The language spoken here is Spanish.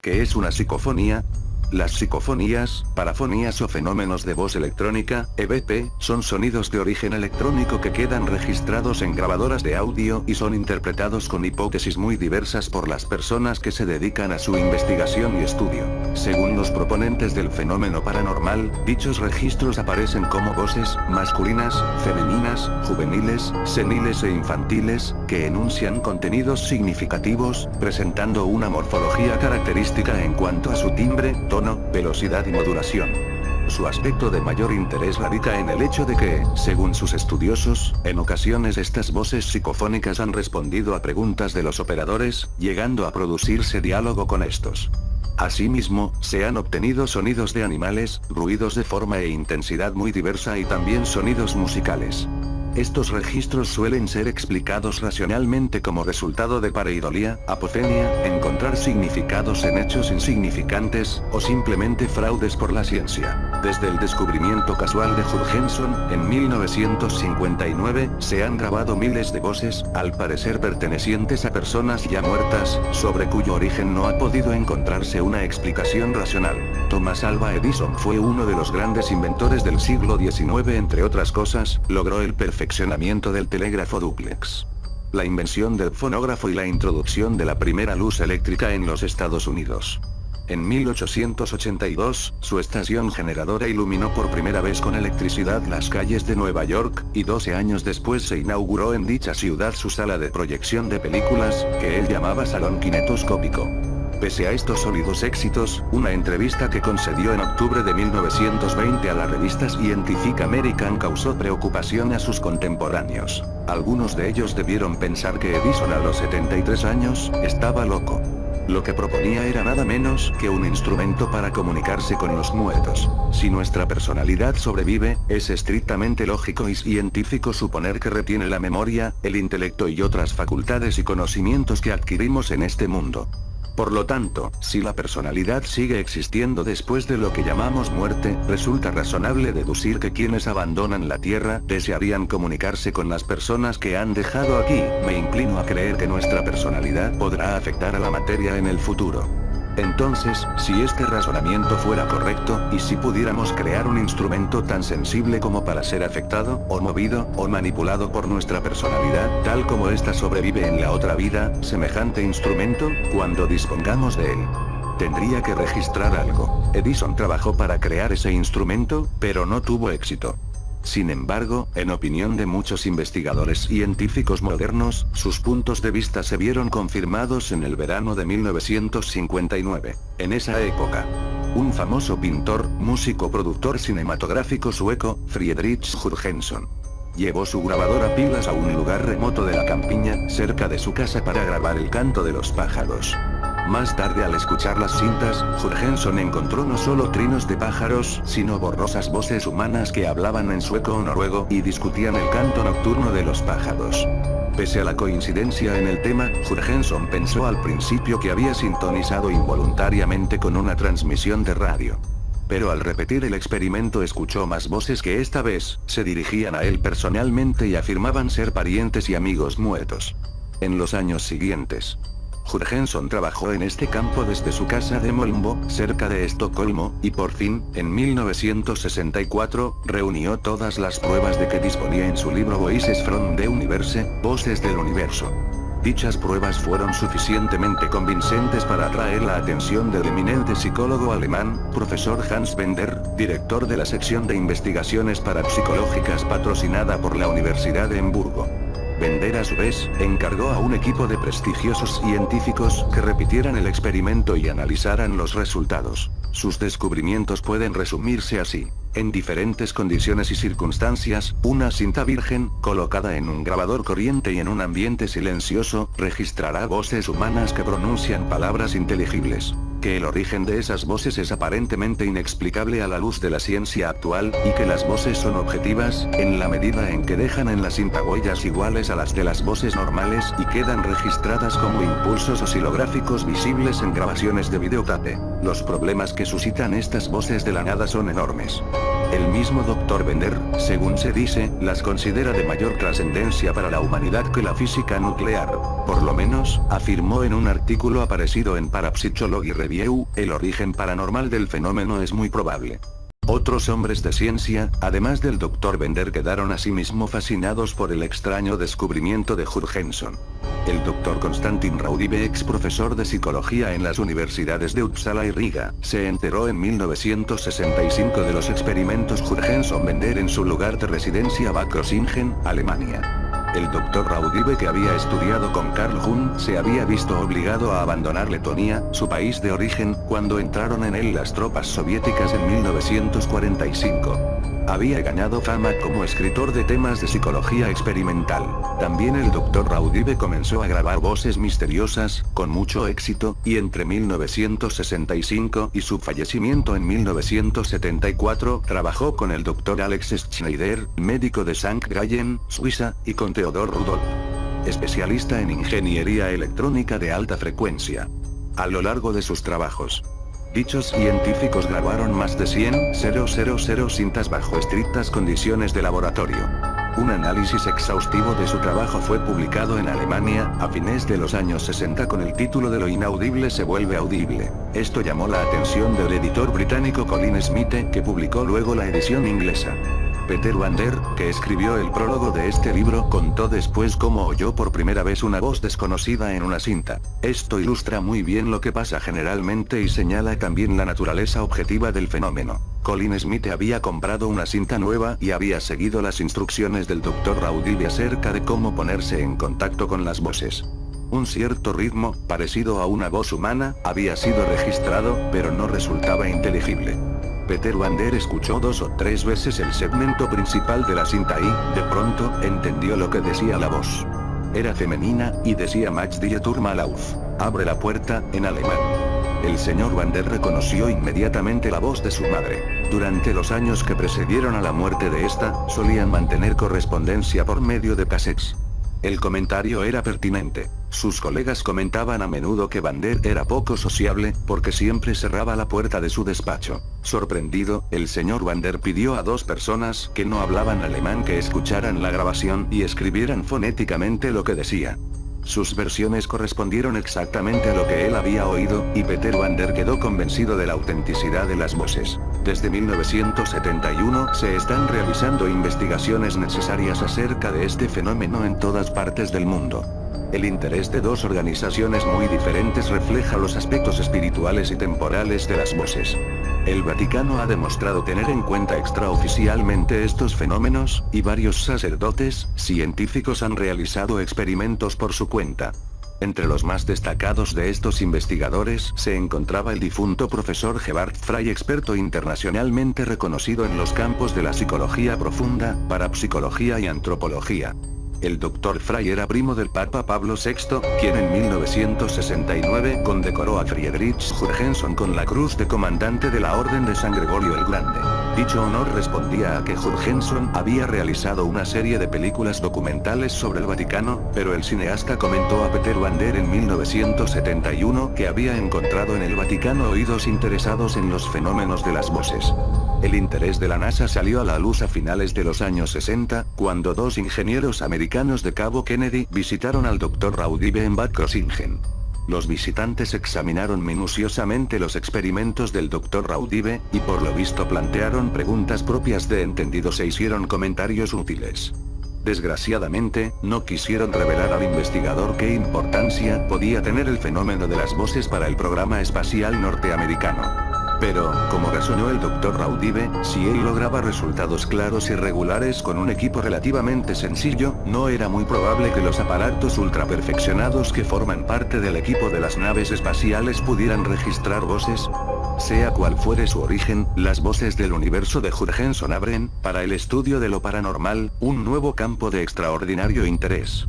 ¿Qué es una psicofonía? Las psicofonías, parafonías o fenómenos de voz electrónica, EVP, son sonidos de origen electrónico que quedan registrados en grabadoras de audio y son interpretados con hipótesis muy diversas por las personas que se dedican a su investigación y estudio. Según los proponentes del fenómeno paranormal, dichos registros aparecen como voces, masculinas, femeninas, juveniles, seniles e infantiles, que enuncian contenidos significativos, presentando una morfología característica en cuanto a su timbre, tono, velocidad y modulación. Su aspecto de mayor interés radica en el hecho de que, según sus estudiosos, en ocasiones estas voces psicofónicas han respondido a preguntas de los operadores, llegando a producirse diálogo con estos. Asimismo, se han obtenido sonidos de animales, ruidos de forma e intensidad muy diversa y también sonidos musicales. Estos registros suelen ser explicados racionalmente como resultado de pareidolia, apofenia, encontrar significados en hechos insignificantes, o simplemente fraudes por la ciencia. Desde el descubrimiento casual de Jurgenson, en 1959, se han grabado miles de voces, al parecer pertenecientes a personas ya muertas, sobre cuyo origen no ha podido encontrarse una explicación racional. Thomas Alva Edison fue uno de los grandes inventores del siglo XIX. Entre otras cosas, logró el perfeccionamiento del telégrafo dúplex, la invención del fonógrafo y la introducción de la primera luz eléctrica en los Estados Unidos. En 1882, su estación generadora iluminó por primera vez con electricidad las calles de Nueva York, y 12 años después se inauguró en dicha ciudad su sala de proyección de películas, que él llamaba Salón Kinetoscópico. Pese a estos sólidos éxitos, una entrevista que concedió en octubre de 1920 a la revista Scientific American causó preocupación a sus contemporáneos. Algunos de ellos debieron pensar que Edison a los 73 años, estaba loco. Lo que proponía era nada menos que un instrumento para comunicarse con los muertos. Si nuestra personalidad sobrevive, es estrictamente lógico y científico suponer que retiene la memoria, el intelecto y otras facultades y conocimientos que adquirimos en este mundo. Por lo tanto, si la personalidad sigue existiendo después de lo que llamamos muerte, resulta razonable deducir que quienes abandonan la Tierra desearían comunicarse con las personas que han dejado aquí. Me inclino a creer que nuestra personalidad podrá afectar a la materia en el futuro. Entonces, si este razonamiento fuera correcto, y si pudiéramos crear un instrumento tan sensible como para ser afectado, o movido, o manipulado por nuestra personalidad, tal como ésta sobrevive en la otra vida, semejante instrumento, cuando dispongamos de él, tendría que registrar algo. Edison trabajó para crear ese instrumento, pero no tuvo éxito. Sin embargo, en opinión de muchos investigadores científicos modernos, sus puntos de vista se vieron confirmados en el verano de 1959. En esa época, un famoso pintor, músico, productor cinematográfico sueco, Friedrich Jurgenson, llevó su grabadora a pilas a un lugar remoto de la campiña, cerca de su casa para grabar el canto de los pájaros. Más tarde, al escuchar las cintas, Jurgenson encontró no solo trinos de pájaros, sino borrosas voces humanas que hablaban en sueco o noruego y discutían el canto nocturno de los pájaros. Pese a la coincidencia en el tema, Jurgenson pensó al principio que había sintonizado involuntariamente con una transmisión de radio. Pero al repetir el experimento escuchó más voces que esta vez se dirigían a él personalmente y afirmaban ser parientes y amigos muertos. En los años siguientes, Jurgenson trabajó en este campo desde su casa de Molnbo, cerca de Estocolmo, y por fin, en 1964, reunió todas las pruebas de que disponía en su libro Voices from the Universe, Voces del Universo. Dichas pruebas fueron suficientemente convincentes para atraer la atención del eminente psicólogo alemán, profesor Hans Bender, director de la sección de investigaciones parapsicológicas patrocinada por la Universidad de Hamburgo. Bender a su vez, encargó a un equipo de prestigiosos científicos que repitieran el experimento y analizaran los resultados. Sus descubrimientos pueden resumirse así. En diferentes condiciones y circunstancias, una cinta virgen, colocada en un grabador corriente y en un ambiente silencioso, registrará voces humanas que pronuncian palabras inteligibles. Que el origen de esas voces es aparentemente inexplicable a la luz de la ciencia actual, y que las voces son objetivas, en la medida en que dejan en la cinta huellas iguales a las de las voces normales y quedan registradas como impulsos oscilográficos visibles en grabaciones de videotape. Los problemas que suscitan estas voces de la nada son enormes. El mismo Dr. Bender, según se dice, las considera de mayor trascendencia para la humanidad que la física nuclear. Por lo menos, afirmó en un artículo aparecido en Parapsychology Review, el origen paranormal del fenómeno es muy probable. Otros hombres de ciencia, además del Dr. Bender, quedaron asimismo fascinados por el extraño descubrimiento de Jurgenson. El Dr. Konstantin Raudive, ex profesor de psicología en las universidades de Uppsala y Riga, se enteró en 1965 de los experimentos Jurgenson-Bender en su lugar de residencia Bad Krozingen, Alemania. El Dr. Raudive, que había estudiado con Carl Jung, se había visto obligado a abandonar Letonia, su país de origen, cuando entraron en él las tropas soviéticas en 1945. Había ganado fama como escritor de temas de psicología experimental. También el Dr. Raudive comenzó a grabar voces misteriosas, con mucho éxito, y entre 1965 y su fallecimiento en 1974, trabajó con el Dr. Alex Schneider, médico de St. Gallen, Suiza, y con Theodor Rudolph, especialista en ingeniería electrónica de alta frecuencia. A lo largo de sus trabajos, dichos científicos grabaron más de 100.000 cintas bajo estrictas condiciones de laboratorio. Un análisis exhaustivo de su trabajo fue publicado en Alemania, a fines de los años 60 con el título de Lo inaudible se vuelve audible. Esto llamó la atención del editor británico Colin Smith, que publicó luego la edición inglesa. Peter Wander, que escribió el prólogo de este libro, contó después cómo oyó por primera vez una voz desconocida en una cinta. Esto ilustra muy bien lo que pasa generalmente y señala también la naturaleza objetiva del fenómeno. Colin Smith había comprado una cinta nueva y había seguido las instrucciones del Dr. Raudive acerca de cómo ponerse en contacto con las voces. Un cierto ritmo, parecido a una voz humana, había sido registrado, pero no resultaba inteligible. Peter Wander escuchó 2 o 3 veces el segmento principal de la cinta y, de pronto, entendió lo que decía la voz. Era femenina, y decía Mach die Tür mal auf, abre la puerta, en alemán. El señor Wander reconoció inmediatamente la voz de su madre. Durante los años que precedieron a la muerte de esta, solían mantener correspondencia por medio de cassettes. El comentario era pertinente. Sus colegas comentaban a menudo que Wander era poco sociable, porque siempre cerraba la puerta de su despacho. Sorprendido, el señor Wander pidió a 2 personas que no hablaban alemán que escucharan la grabación y escribieran fonéticamente lo que decía. Sus versiones correspondieron exactamente a lo que él había oído, y Peter Wander quedó convencido de la autenticidad de las voces. Desde 1971 se están realizando investigaciones necesarias acerca de este fenómeno en todas partes del mundo. El interés de 2 organizaciones muy diferentes refleja los aspectos espirituales y temporales de las voces. El Vaticano ha demostrado tener en cuenta extraoficialmente estos fenómenos, y varios sacerdotes, científicos han realizado experimentos por su cuenta. Entre los más destacados de estos investigadores se encontraba el difunto profesor Gebhard Frey, experto internacionalmente reconocido en los campos de la psicología profunda, parapsicología y antropología. El Dr. Frey era primo del Papa Pablo VI, quien en 1969 condecoró a Friedrich Jurgenson con la Cruz de Comandante de la Orden de San Gregorio el Grande. Dicho honor respondía a que Jurgenson había realizado una serie de películas documentales sobre el Vaticano, pero el cineasta comentó a Peter Wander en 1971 que había encontrado en el Vaticano oídos interesados en los fenómenos de las voces. El interés de la NASA salió a la luz a finales de los años 60, cuando 2 ingenieros americanos de Cabo Kennedy visitaron al Dr. Raudive en Bad Krozingen. Los visitantes examinaron minuciosamente los experimentos del Dr. Raudive, y por lo visto plantearon preguntas propias de entendidos e hicieron comentarios útiles. Desgraciadamente, no quisieron revelar al investigador qué importancia podía tener el fenómeno de las voces para el programa espacial norteamericano. Pero, como razonó el Dr. Raudive, si él lograba resultados claros y regulares con un equipo relativamente sencillo, no era muy probable que los aparatos ultraperfeccionados que forman parte del equipo de las naves espaciales pudieran registrar voces. Sea cual fuere su origen, las voces del universo de Jurgenson abren, para el estudio de lo paranormal, un nuevo campo de extraordinario interés.